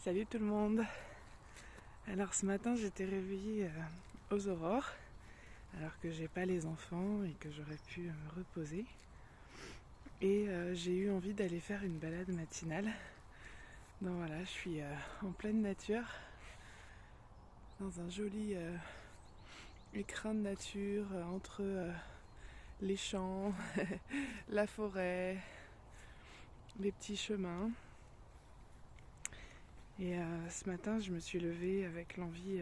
Salut tout le monde. Alors ce matin j'étais réveillée aux aurores alors que j'ai pas les enfants et que j'aurais pu me reposer. Et j'ai eu envie d'aller faire une balade matinale. Donc voilà, je suis en pleine nature, dans un joli écrin de nature entre les champs, la forêt, les petits chemins. Et ce matin, je me suis levée avec l'envie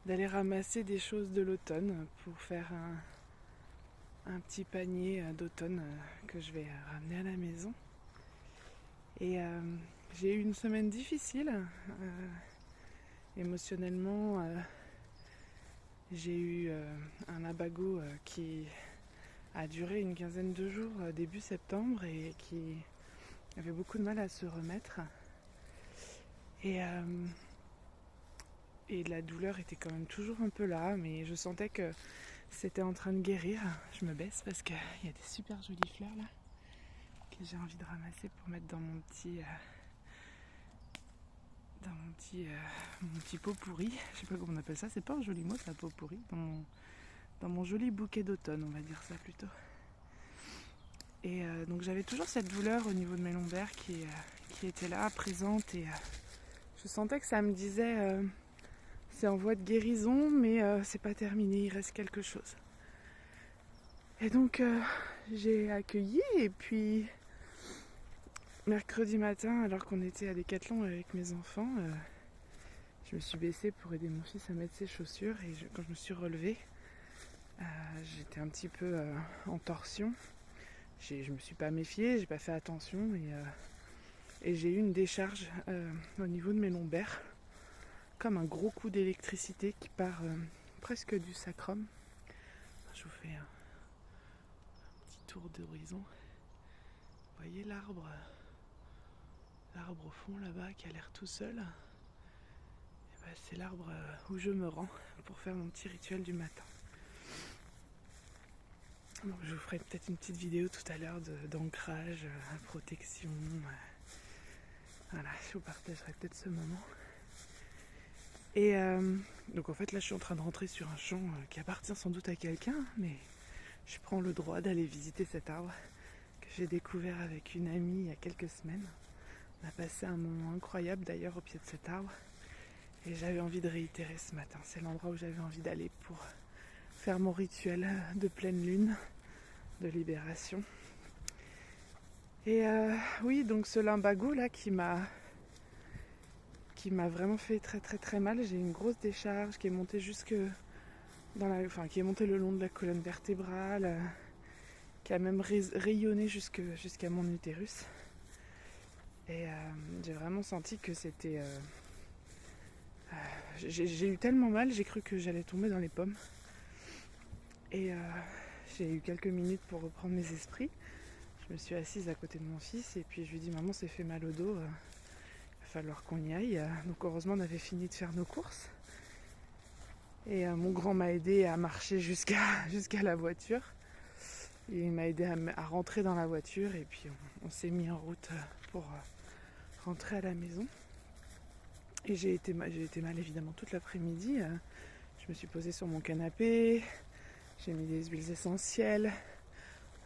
d'aller ramasser des choses de l'automne pour faire un petit panier d'automne que je vais ramener à la maison. Et j'ai eu une semaine difficile. Émotionnellement, j'ai eu un abago qui a duré une quinzaine de jours début septembre et qui avait beaucoup de mal à se remettre. Et la douleur était quand même toujours un peu là, mais je sentais que c'était en train de guérir. Je me baisse parce qu'il y a des super jolies fleurs là que j'ai envie de ramasser pour mettre dans mon petit pot pourri. Je sais pas comment on appelle ça, c'est pas un joli mot ça, pot pourri. Dans mon joli bouquet d'automne, on va dire ça plutôt. Et donc j'avais toujours cette douleur au niveau de mes lombaires qui était là, présente, et je sentais que ça me disait c'est en voie de guérison, mais c'est pas terminé, il reste quelque chose. Et donc j'ai accueilli, et puis mercredi matin, alors qu'on était à Decathlon avec mes enfants, je me suis baissée pour aider mon fils à mettre ses chaussures, et quand je me suis relevée, j'étais un petit peu en torsion. Je me suis pas méfiée, j'ai pas fait attention, et j'ai eu une décharge au niveau de mes lombaires, comme un gros coup d'électricité qui part presque du sacrum. Je vous fais un petit tour d'horizon. Vous voyez l'arbre au fond là-bas qui a l'air tout seul. Et ben, c'est l'arbre où je me rends pour faire mon petit rituel du matin. Donc, je vous ferai peut-être une petite vidéo tout à l'heure d'ancrage, protection. Voilà, je vous partagerai peut-être ce moment. Et donc en fait là je suis en train de rentrer sur un champ qui appartient sans doute à quelqu'un, mais je prends le droit d'aller visiter cet arbre que j'ai découvert avec une amie il y a quelques semaines. On a passé un moment incroyable d'ailleurs au pied de cet arbre, et j'avais envie de réitérer ce matin. C'est l'endroit où j'avais envie d'aller pour faire mon rituel de pleine lune, de libération. Et oui, donc ce lumbago là qui m'a vraiment fait très très très mal. J'ai une grosse décharge qui est montée qui est montée le long de la colonne vertébrale, qui a même rayonné jusqu'à mon utérus. Et j'ai vraiment senti que c'était... j'ai eu tellement mal, j'ai cru que j'allais tomber dans les pommes. Et j'ai eu quelques minutes pour reprendre mes esprits. Je me suis assise à côté de mon fils et puis je lui ai dit « Maman, c'est fait mal au dos, il va falloir qu'on y aille ». Donc heureusement, on avait fini de faire nos courses. Et mon grand m'a aidé à marcher jusqu'à la voiture. Et il m'a aidé à rentrer dans la voiture, et puis on s'est mis en route pour rentrer à la maison. Et j'ai été mal évidemment toute l'après-midi. Je me suis posée sur mon canapé, j'ai mis des huiles essentielles,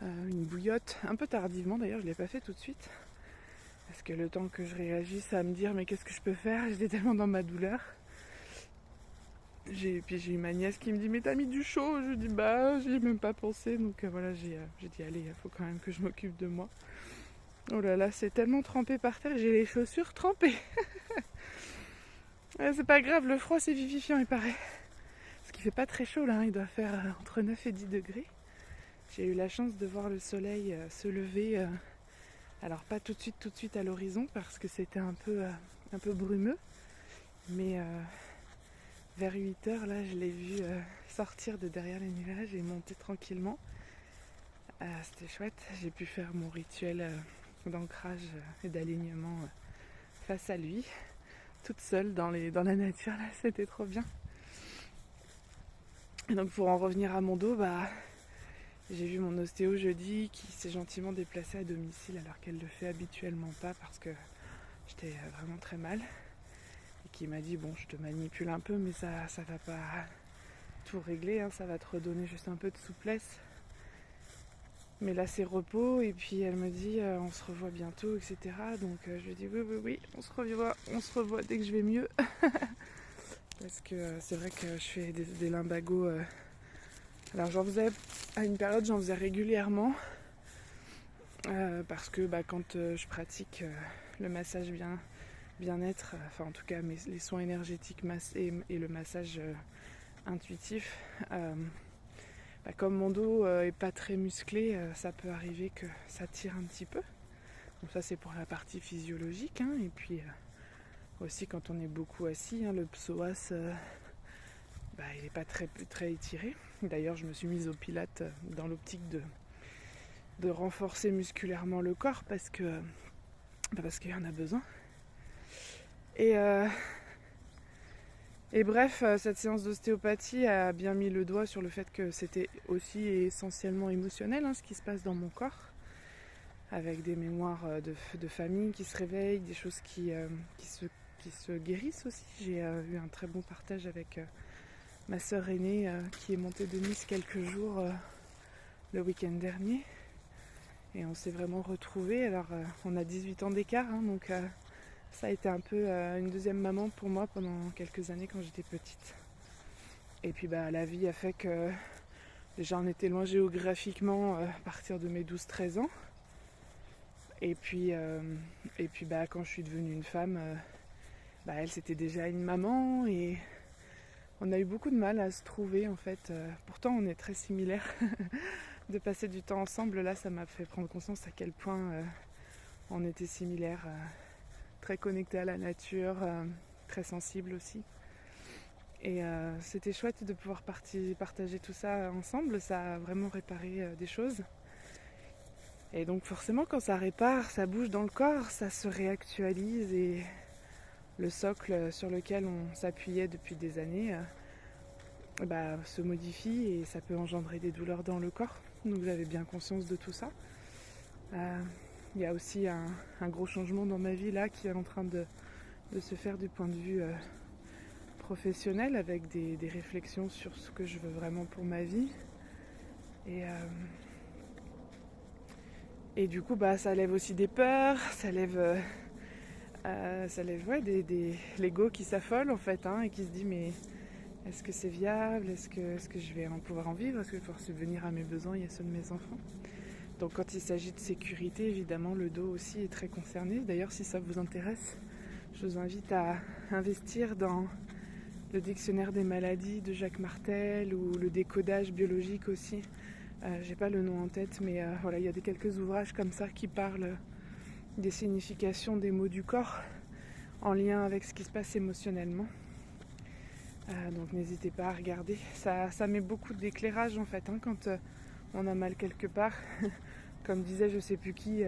une bouillotte, un peu tardivement d'ailleurs, je ne l'ai pas fait tout de suite. Parce que le temps que je réagisse à me dire mais qu'est-ce que je peux faire, j'étais tellement dans ma douleur. Puis j'ai eu ma nièce qui me dit mais t'as mis du chaud. Je dis bah j'y ai même pas pensé. Donc voilà, j'ai dit allez, il faut quand même que je m'occupe de moi. Oh là là, c'est tellement trempé par terre, j'ai les chaussures trempées. C'est pas grave, le froid c'est vivifiant il paraît. Parce qu'il fait pas très chaud là, il doit faire entre 9 et 10 degrés. J'ai eu la chance de voir le soleil se lever. Alors pas tout de suite à l'horizon parce que c'était un peu brumeux. Mais vers 8h là je l'ai vu sortir de derrière les nuages et monter tranquillement. C'était chouette, j'ai pu faire mon rituel d'ancrage et d'alignement face à lui, toute seule dans la nature là, c'était trop bien. Et donc pour en revenir à mon dos, j'ai vu mon ostéo jeudi qui s'est gentiment déplacée à domicile alors qu'elle le fait habituellement pas parce que j'étais vraiment très mal. Et qui m'a dit, bon, je te manipule un peu, mais ça va pas tout régler, hein, ça va te redonner juste un peu de souplesse. Mais là c'est repos, et puis elle me dit on se revoit bientôt, etc. Donc je lui dis oui, on se revoit dès que je vais mieux. Parce que c'est vrai que je fais des lumbagos. Alors j'en faisais, à une période j'en faisais régulièrement. Parce que quand je pratique le massage bien-être, enfin en tout cas les soins énergétiques et le massage intuitif, comme mon dos est pas très musclé, ça peut arriver que ça tire un petit peu. Donc ça c'est pour la partie physiologique, hein. Et puis aussi quand on est beaucoup assis, hein, le psoas il n'est pas très étiré. D'ailleurs je me suis mise au pilates dans l'optique de renforcer musculairement le corps parce qu'il y en a besoin. Et bref, cette séance d'ostéopathie a bien mis le doigt sur le fait que c'était aussi essentiellement émotionnel, hein, ce qui se passe dans mon corps, avec des mémoires de famille qui se réveillent, des choses qui se guérissent aussi. J'ai eu un très bon partage avec ma sœur aînée qui est montée de Nice quelques jours le week-end dernier. Et on s'est vraiment retrouvés. Alors on a 18 ans d'écart, hein, donc ça a été un peu une deuxième maman pour moi pendant quelques années quand j'étais petite. Et puis la vie a fait que déjà on était loin géographiquement à partir de mes 12-13 ans. Et puis quand je suis devenue une femme, elle c'était déjà une maman et on a eu beaucoup de mal à se trouver en fait. Pourtant on est très similaires. De passer du temps ensemble, là ça m'a fait prendre conscience à quel point on était similaires. Très connectés à la nature, très sensibles aussi. Et c'était chouette de pouvoir partager tout ça ensemble, ça a vraiment réparé des choses. Et donc forcément quand ça répare, ça bouge dans le corps, ça se réactualise et le socle sur lequel on s'appuyait depuis des années se modifie et ça peut engendrer des douleurs dans le corps. Donc j'avais bien conscience de tout ça. Il y a aussi un gros changement dans ma vie là qui est en train de se faire du point de vue professionnel avec des réflexions sur ce que je veux vraiment pour ma vie. Et du coup ça lève aussi des peurs, ça lève l'ego qui s'affole en fait, hein, et qui se dit mais est-ce que c'est viable, est-ce que je vais pouvoir en vivre, est-ce que je vais pouvoir subvenir à mes besoins et à ceux de mes enfants. Donc quand il s'agit de sécurité, évidemment, le dos aussi est très concerné. D'ailleurs, si ça vous intéresse, je vous invite à investir dans le dictionnaire des maladies de Jacques Martel ou le décodage biologique aussi. J'ai pas le nom en tête, mais voilà, il y a quelques ouvrages comme ça qui parlent des significations des mots du corps en lien avec ce qui se passe émotionnellement. Donc n'hésitez pas à regarder. Ça met beaucoup d'éclairage en fait, hein, quand on a mal quelque part. Comme disait je sais plus qui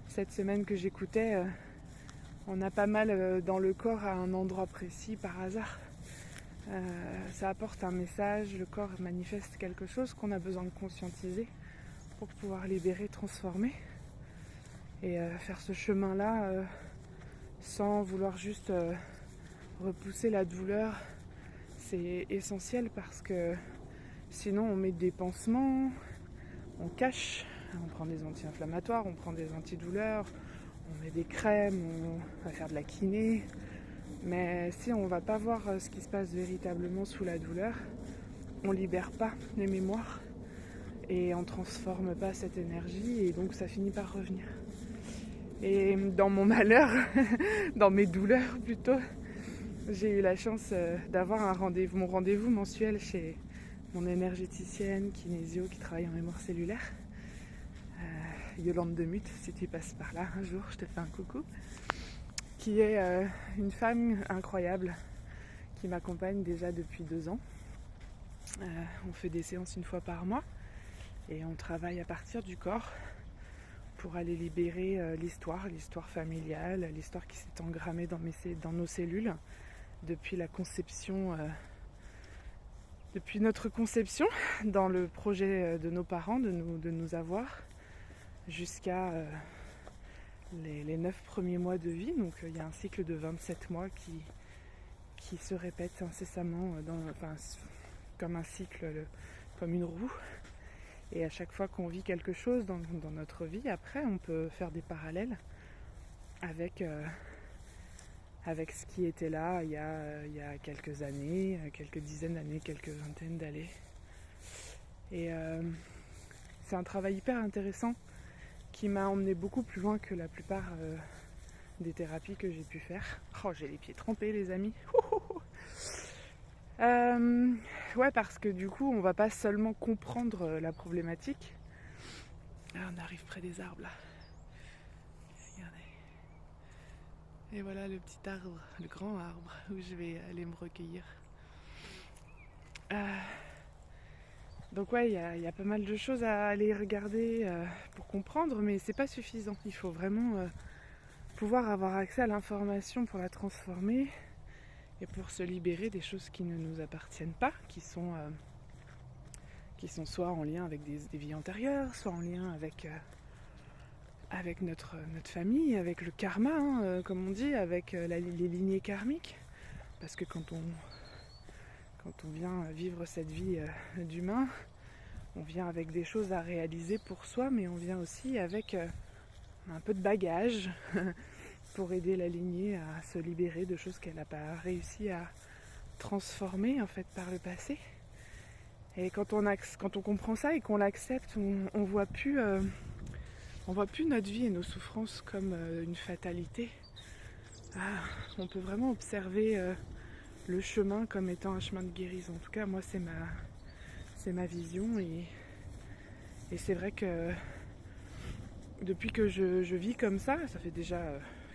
cette semaine que j'écoutais, on a pas mal dans le corps à un endroit précis par hasard. Ça apporte un message, le corps manifeste quelque chose qu'on a besoin de conscientiser pour pouvoir libérer, transformer et faire ce chemin-là sans vouloir juste repousser la douleur. C'est essentiel parce que sinon on met des pansements, on cache, on prend des anti-inflammatoires, on prend des antidouleurs, on met des crèmes, on va faire de la kiné. Mais si on ne va pas voir ce qui se passe véritablement sous la douleur, on ne libère pas les mémoires et on ne transforme pas cette énergie et donc ça finit par revenir. Et dans mon malheur, dans mes douleurs plutôt, j'ai eu la chance d'avoir mon rendez-vous mensuel chez mon énergéticienne, kinésio qui travaille en mémoire cellulaire. Yolande Demut, si tu passes par là un jour, je te fais un coucou. Qui est une femme incroyable qui m'accompagne déjà depuis 2 ans. On fait des séances une fois par mois et on travaille à partir du corps pour aller libérer l'histoire familiale, l'histoire qui s'est engrammée dans nos cellules depuis la conception, depuis notre conception dans le projet de nos parents de nous avoir jusqu'à les 9 premiers mois de vie. Donc il y a un cycle de 27 mois qui se répète incessamment, comme un cycle, comme une roue. Et à chaque fois qu'on vit quelque chose dans notre vie, après, on peut faire des parallèles avec ce qui était là il y a quelques années, quelques dizaines d'années, quelques vingtaines d'années. Et c'est un travail hyper intéressant qui m'a emmené beaucoup plus loin que la plupart des thérapies que j'ai pu faire. Oh, j'ai les pieds trempés, les amis. Ouais, parce que du coup, on va pas seulement comprendre la problématique. Ah, on arrive près des arbres là. Regardez. Et voilà le petit arbre, le grand arbre où je vais aller me recueillir. Donc ouais, il y a pas mal de choses à aller regarder pour comprendre, mais c'est pas suffisant. Il faut vraiment pouvoir avoir accès à l'information pour la transformer et pour se libérer des choses qui ne nous appartiennent pas, qui sont soit en lien avec des vies antérieures, soit en lien avec notre famille, avec le karma, comme on dit, avec les lignées karmiques. Parce que quand on vient vivre cette vie d'humain, on vient avec des choses à réaliser pour soi, mais on vient aussi avec un peu de bagage pour aider la lignée à se libérer de choses qu'elle n'a pas réussi à transformer en fait par le passé. Et quand on comprend ça et qu'on l'accepte, on voit plus notre vie et nos souffrances comme une fatalité. On peut vraiment observer le chemin comme étant un chemin de guérison. En tout cas, moi, c'est ma vision. Et c'est vrai que depuis que je vis comme ça fait déjà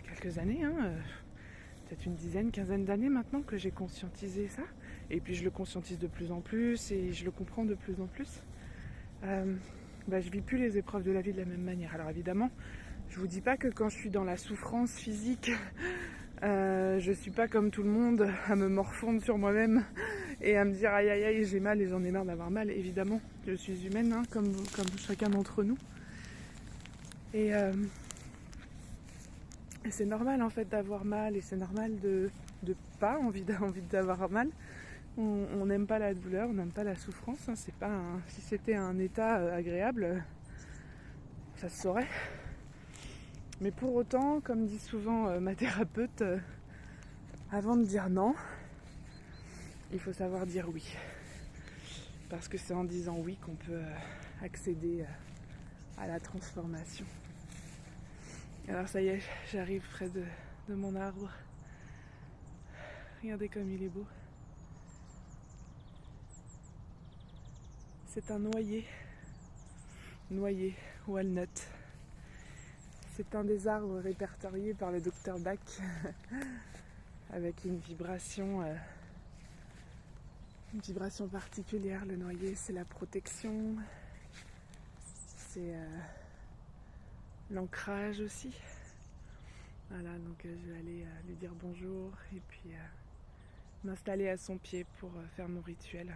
quelques années, peut-être une dizaine, quinzaine d'années maintenant que j'ai conscientisé ça. Et puis je le conscientise de plus en plus et je le comprends de plus en plus. Je vis plus les épreuves de la vie de la même manière. Alors évidemment, je vous dis pas que quand je suis dans la souffrance physique, je suis pas comme tout le monde à me morfondre sur moi-même et à me dire aïe aïe aïe j'ai mal et j'en ai marre d'avoir mal. Évidemment, je suis humaine comme chacun d'entre nous. Et c'est normal en fait d'avoir mal et c'est normal de pas envie d'avoir mal. On n'aime pas la douleur, on n'aime pas la souffrance. C'est pas si c'était un état agréable, ça se saurait. Mais pour autant, comme dit souvent ma thérapeute, avant de dire non, il faut savoir dire oui. Parce que c'est en disant oui qu'on peut accéder à la transformation. Alors ça y est, j'arrive près de mon arbre. Regardez comme il est beau. C'est un noyer walnut. C'est un des arbres répertoriés par le docteur Bach avec une vibration particulière. Le noyer, c'est la protection, c'est l'ancrage aussi. Voilà, donc je vais aller lui dire bonjour et puis m'installer à son pied pour faire mon rituel.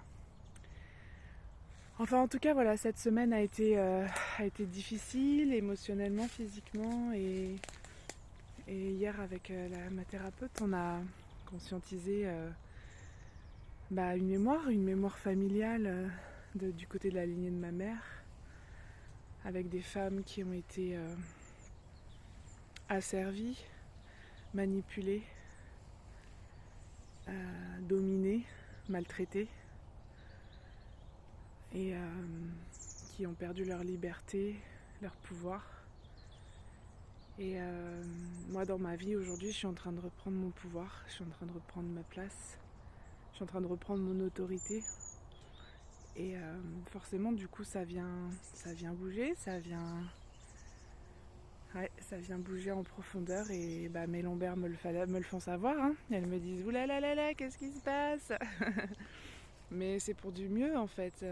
Enfin, en tout cas, voilà, cette semaine a été difficile, émotionnellement, physiquement, et hier avec ma thérapeute, on a conscientisé une mémoire familiale du côté de la lignée de ma mère, avec des femmes qui ont été asservies, manipulées, dominées, maltraitées. Et qui ont perdu leur liberté, leur pouvoir. Et moi dans ma vie aujourd'hui, je suis en train de reprendre mon pouvoir, je suis en train de reprendre ma place, je suis en train de reprendre mon autorité. Et forcément du coup ça vient bouger, ça vient bouger en profondeur et mes lombaires me le font savoir. Elles me disent oulala, qu'est-ce qui se passe? Mais c'est pour du mieux en fait,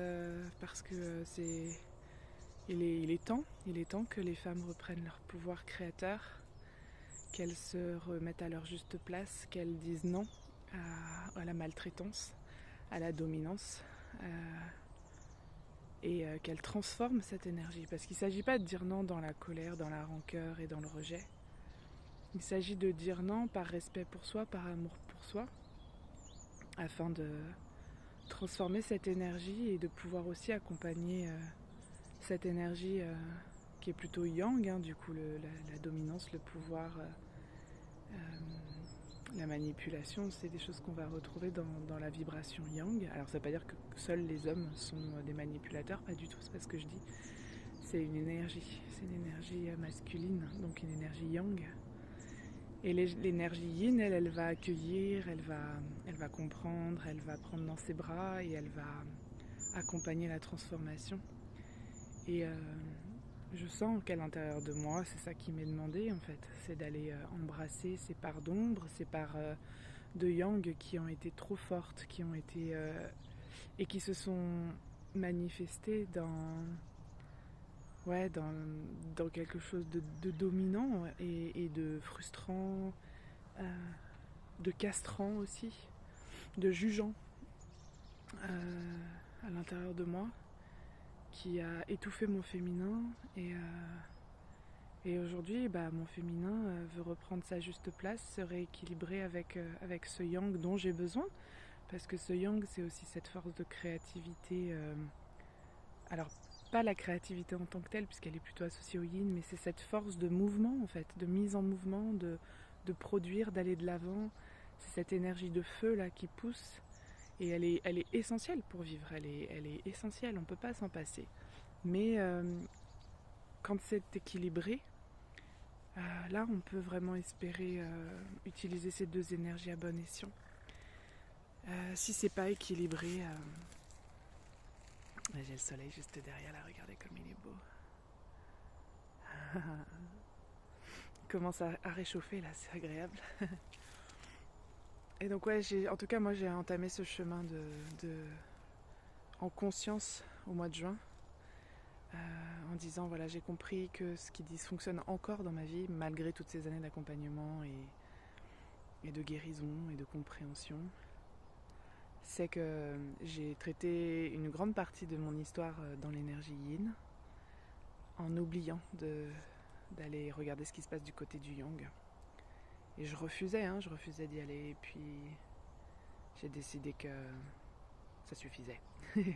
parce que il est temps que les femmes reprennent leur pouvoir créateur, qu'elles se remettent à leur juste place, qu'elles disent non à la maltraitance, à la dominance, et qu'elles transforment cette énergie. Parce qu'il ne s'agit pas de dire non dans la colère, dans la rancœur et dans le rejet. Il s'agit de dire non par respect pour soi, par amour pour soi, afin de transformer cette énergie et de pouvoir aussi accompagner cette énergie qui est plutôt yang, hein, du coup la dominance, le pouvoir, la manipulation, c'est des choses qu'on va retrouver dans la vibration yang. Alors ça ne veut pas dire que seuls les hommes sont des manipulateurs, pas du tout, c'est pas ce que je dis. C'est une énergie masculine, donc une énergie yang. Et l'énergie yin, elle va accueillir, elle va comprendre, elle va prendre dans ses bras et elle va accompagner la transformation. Et je sens qu'à l'intérieur de moi, c'est ça qui m'est demandé en fait, c'est d'aller embrasser ces parts d'ombre, ces parts de yang qui ont été trop fortes, qui ont été et qui se sont manifestées dans quelque chose de dominant et de frustrant, de castrant aussi, de jugeant à l'intérieur de moi, qui a étouffé mon féminin. Et aujourd'hui, mon féminin veut reprendre sa juste place, se rééquilibrer avec ce yang dont j'ai besoin, parce que ce yang, c'est aussi cette force de créativité. Alors, pas la créativité en tant que telle, puisqu'elle est plutôt associée au yin, mais c'est cette force de mouvement, en fait, de mise en mouvement, de produire, d'aller de l'avant. C'est cette énergie de feu là qui pousse, et elle est essentielle pour vivre, elle est essentielle, on ne peut pas s'en passer. Mais quand c'est équilibré, là on peut vraiment espérer utiliser ces deux énergies à bon escient. Si c'est pas équilibré, j'ai le soleil juste derrière là, regardez comme il est beau. Il commence à réchauffer là, c'est agréable. Et donc ouais, en tout cas moi j'ai entamé ce chemin en conscience au mois de juin, en disant voilà, j'ai compris que ce qui dysfonctionne encore dans ma vie, malgré toutes ces années d'accompagnement et de guérison et de compréhension, c'est que j'ai traité une grande partie de mon histoire dans l'énergie yin, en oubliant d'aller regarder ce qui se passe du côté du yang. Et je refusais d'y aller, et puis j'ai décidé que ça suffisait. Et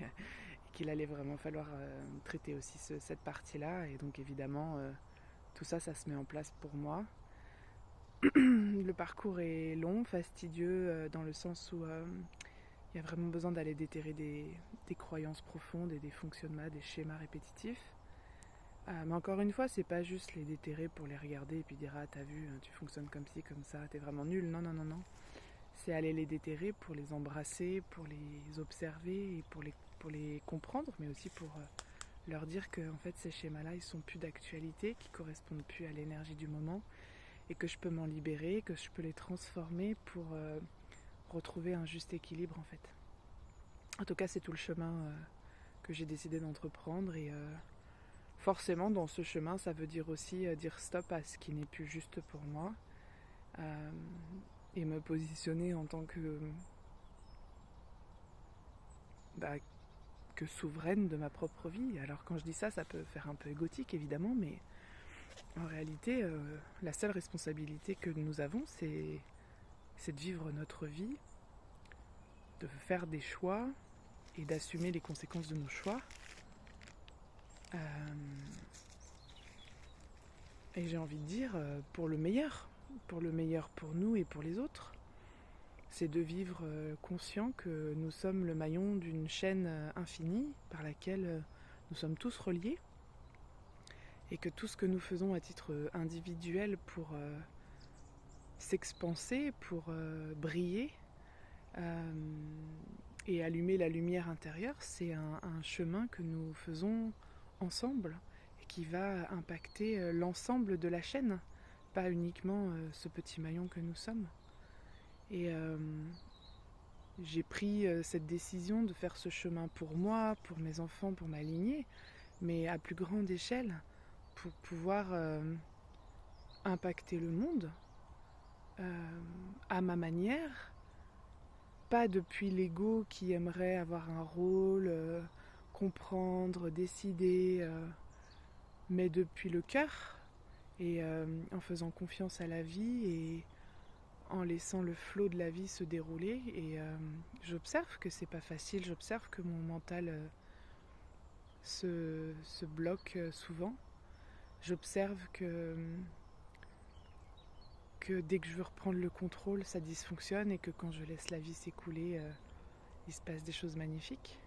qu'il allait vraiment falloir traiter aussi cette partie-là, et donc évidemment tout ça, ça se met en place pour moi. Le parcours est long, fastidieux, dans le sens où il y a vraiment besoin d'aller déterrer des croyances profondes et des fonctionnements, des schémas répétitifs. Mais encore une fois, c'est pas juste les déterrer pour les regarder et puis dire ah t'as vu, tu fonctionnes comme ci, comme ça, t'es vraiment nul. Non. C'est aller les déterrer pour les embrasser, pour les observer et pour les comprendre, mais aussi pour leur dire que en fait ces schémas-là ils sont plus d'actualité, qui correspondent plus à l'énergie du moment, et que je peux m'en libérer, que je peux les transformer pour retrouver un juste équilibre en fait. En tout cas, c'est tout le chemin que j'ai décidé d'entreprendre, et forcément dans ce chemin ça veut dire aussi dire stop à ce qui n'est plus juste pour moi, et me positionner en tant que souveraine de ma propre vie. Alors quand je dis ça, ça peut faire un peu égotique évidemment, mais en réalité la seule responsabilité que nous avons, c'est de vivre notre vie, de faire des choix et d'assumer les conséquences de nos choix. Et j'ai envie de dire pour le meilleur pour nous et pour les autres. C'est de vivre conscient que nous sommes le maillon d'une chaîne infinie par laquelle nous sommes tous reliés, et que tout ce que nous faisons à titre individuel pour s'expanser, pour briller et allumer la lumière intérieure, c'est un chemin que nous faisons ensemble et qui va impacter l'ensemble de la chaîne, pas uniquement ce petit maillon que nous sommes. Et j'ai pris cette décision de faire ce chemin pour moi, pour mes enfants, pour ma lignée, mais à plus grande échelle, pour pouvoir impacter le monde à ma manière, pas depuis l'ego qui aimerait avoir un rôle, comprendre, décider, mais depuis le cœur et en faisant confiance à la vie et en laissant le flot de la vie se dérouler. Et j'observe que c'est pas facile, j'observe que mon mental se bloque souvent. J'observe que dès que je veux reprendre le contrôle, ça dysfonctionne, et que quand je laisse la vie s'écouler, il se passe des choses magnifiques.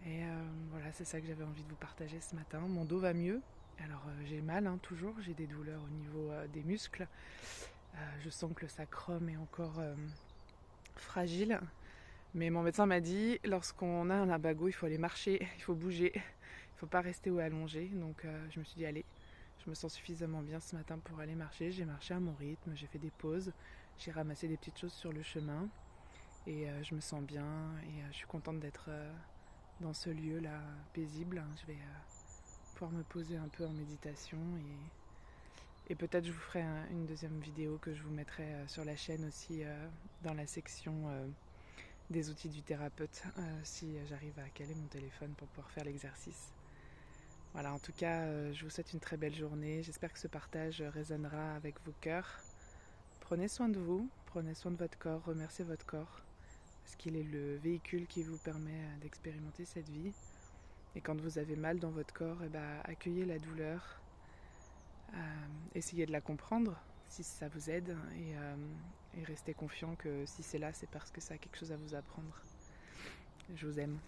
Et voilà, c'est ça que j'avais envie de vous partager ce matin. Mon dos va mieux. Alors j'ai mal toujours, j'ai des douleurs au niveau des muscles. Je sens que le sacrum est encore fragile. Mais mon médecin m'a dit, lorsqu'on a un lumbago, il faut aller marcher, il faut bouger, il ne faut pas rester allongé. Donc je me suis dit, allez, je me sens suffisamment bien ce matin pour aller marcher. J'ai marché à mon rythme, j'ai fait des pauses, j'ai ramassé des petites choses sur le chemin. Et je me sens bien et je suis contente d'être dans ce lieu-là paisible. Je vais pouvoir me poser un peu en méditation et peut-être je vous ferai une deuxième vidéo que je vous mettrai sur la chaîne aussi dans la section des outils du thérapeute si j'arrive à caler mon téléphone pour pouvoir faire l'exercice. Voilà, en tout cas, je vous souhaite une très belle journée. J'espère que ce partage résonnera avec vos cœurs. Prenez soin de vous, prenez soin de votre corps, remerciez votre corps, parce qu'il est le véhicule qui vous permet d'expérimenter cette vie. Et quand vous avez mal dans votre corps, accueillez la douleur, essayez de la comprendre si ça vous aide, et restez confiant que si c'est là, c'est parce que ça a quelque chose à vous apprendre. Je vous aime.